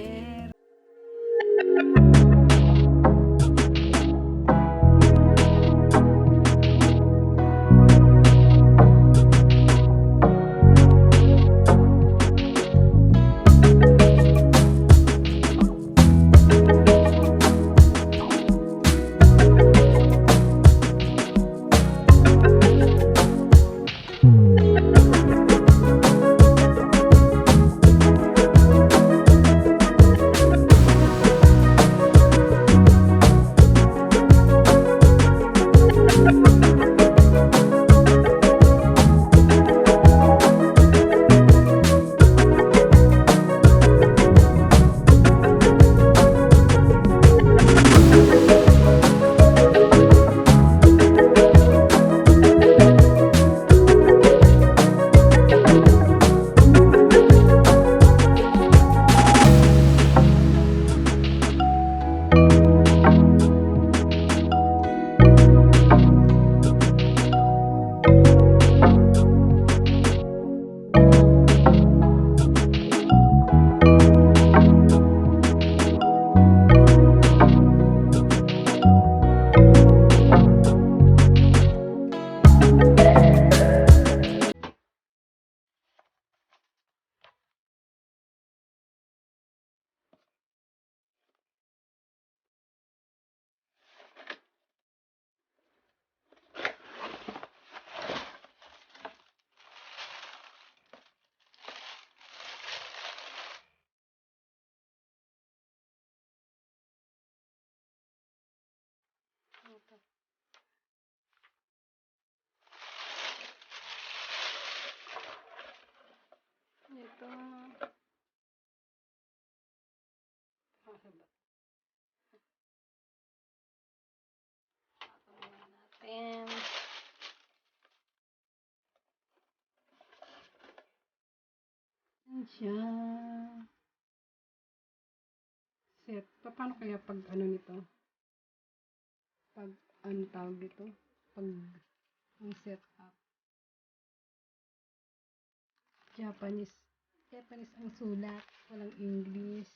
in-order. Ito. Natin. Yan siya. Set. Paano kaya pag ano nito? Pag ano tawag dito? Pag ang set up. Japanese. Japanese ang sulat. Walang English.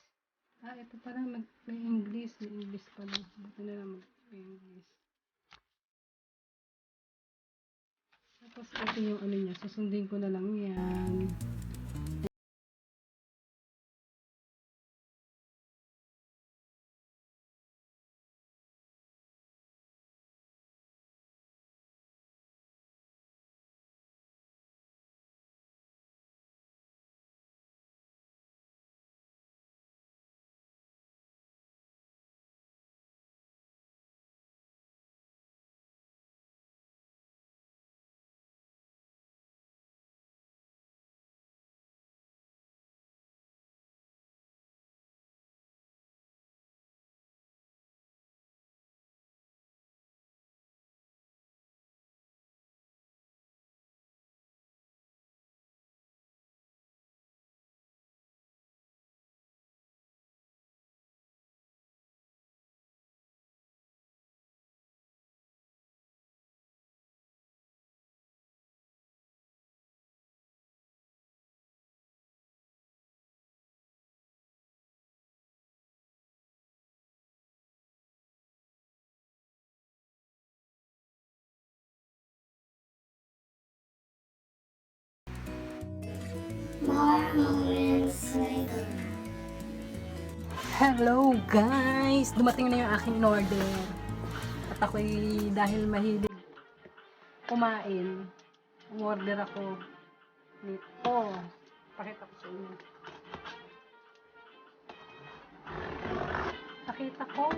Ito parang may English. May English pala. Buti na lang may English. Tapos ito yung ano niya. Susundin ko na lang yan. Hello guys! Dumating na yung aking in-order. At ako'y dahil mahilig kumain, umorder ako nito. Pakita ko sa inyo. Pakita ko.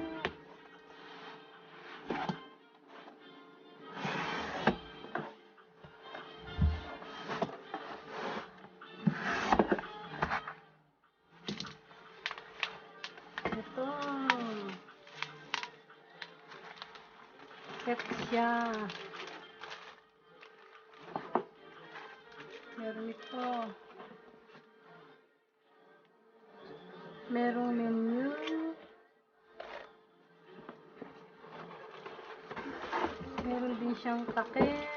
Ito. Set siya. Meron ito. Merong menu. Meron din siyang takip.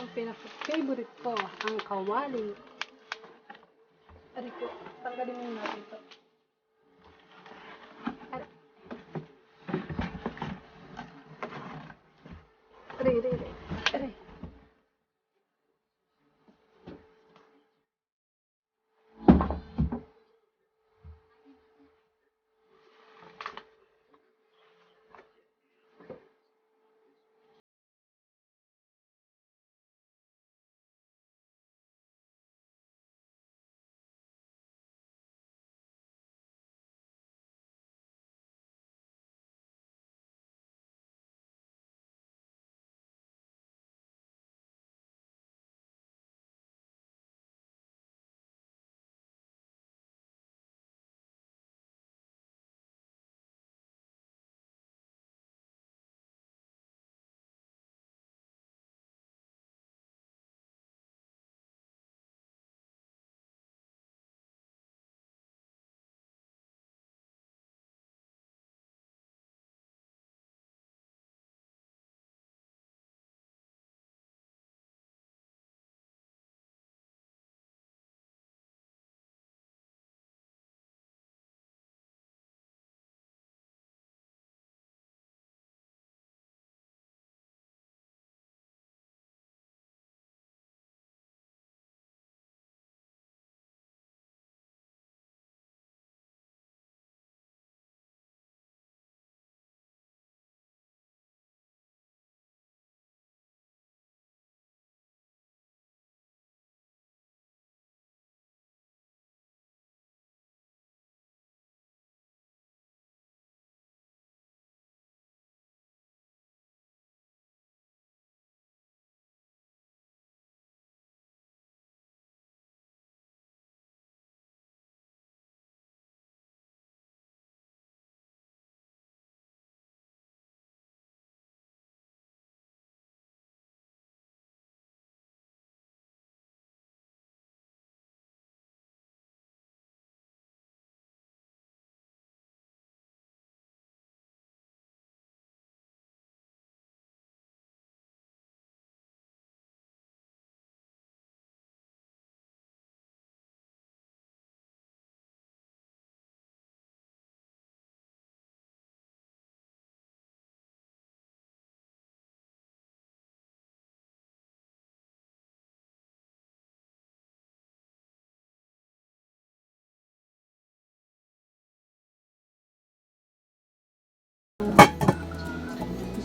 ang pinaka-favorite ko, ang kawali. Aray ko, tanggalin muna natin ito. Aray.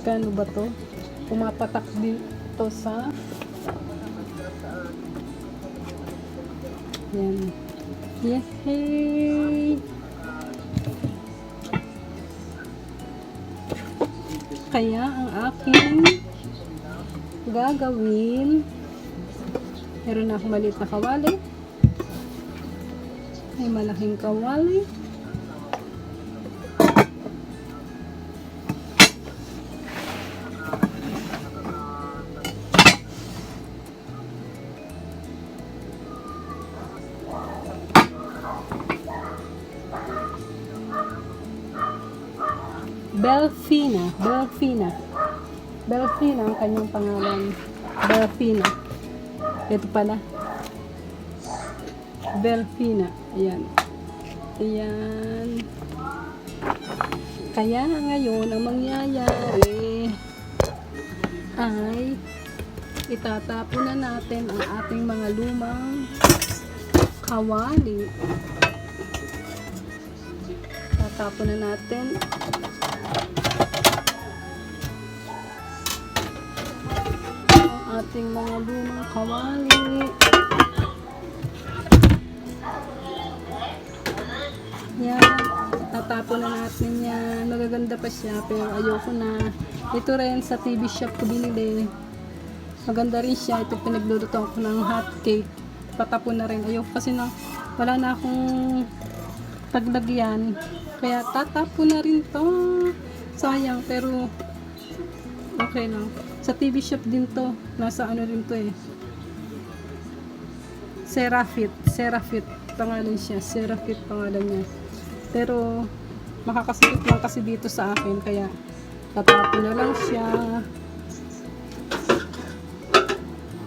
Kano ba to? Pumapatak din to sa yan. Yehey! Kaya ang aking gagawin, meron na akong maliit na kawali, may malaking kawali, Belfina ang kanyang pangalan. Belfina. Ito pala. Belfina. Ayan. Ayan. Kaya ngayon, ang mangyayari ay itatapon na natin ang ating mga lumang kawali. Tatapon na natin. Ating mga lumang kawali. Yan. Tatapon na natin yan. Magaganda pa siya pero ayoko na. Ito rin sa TV shop ko binili. Maganda rin siya. Ito pinagluluto ko ng hot cake. Patapon na rin. Ayoko kasi na wala na akong paglagyan. Kaya tatapon na rin to. Sayang pero okay lang. Sa TV shop din to. Nasa ano rin to eh. Serafit. Pangalan siya. Serafit pangalan niya. Pero makakasakit lang kasi dito sa akin. Kaya tatapon na lang siya.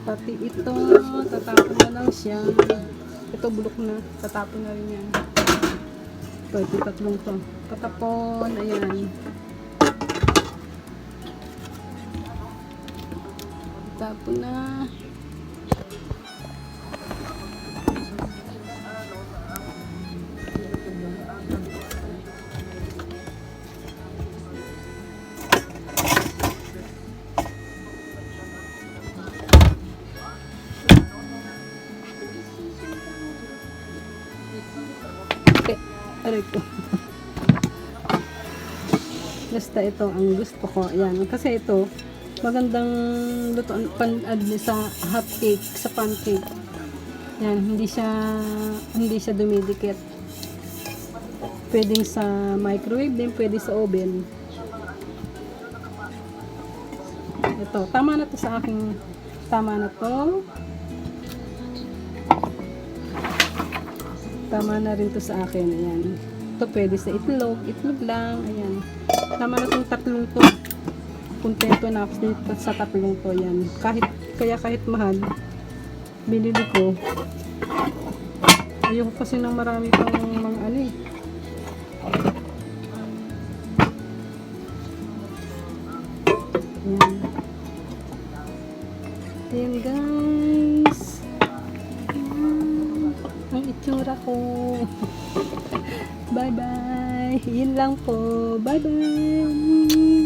Pati ito, tatapon na lang siya. Ito bulok na, tatapon na rin yan. Ito tatlong to. Patapon, ayan. Tapon na. Aray ko. Basta ito ang gusto ko. Ayan. Kasi ito, magandang lutuan sa hot cake, sa pancake. Ayan. Hindi siya dumidikit. Pwedeng sa microwave din, pwede sa oven. Ito. Tama na to sa aking, tama na to. Tama na rin to sa akin. Ayan. Ito pwede sa itlog. Itlog lang. Ayan. Tama na itong tatlong to. Kontento na ako dito sa tatlong to. Ayan. Kahit mahal, binili ko. Ayoko kasi ng marami pang mga ano eh. Ayan. Ayan guys. Ang itsura ko. Bye bye. Yun lang po. Bye bye.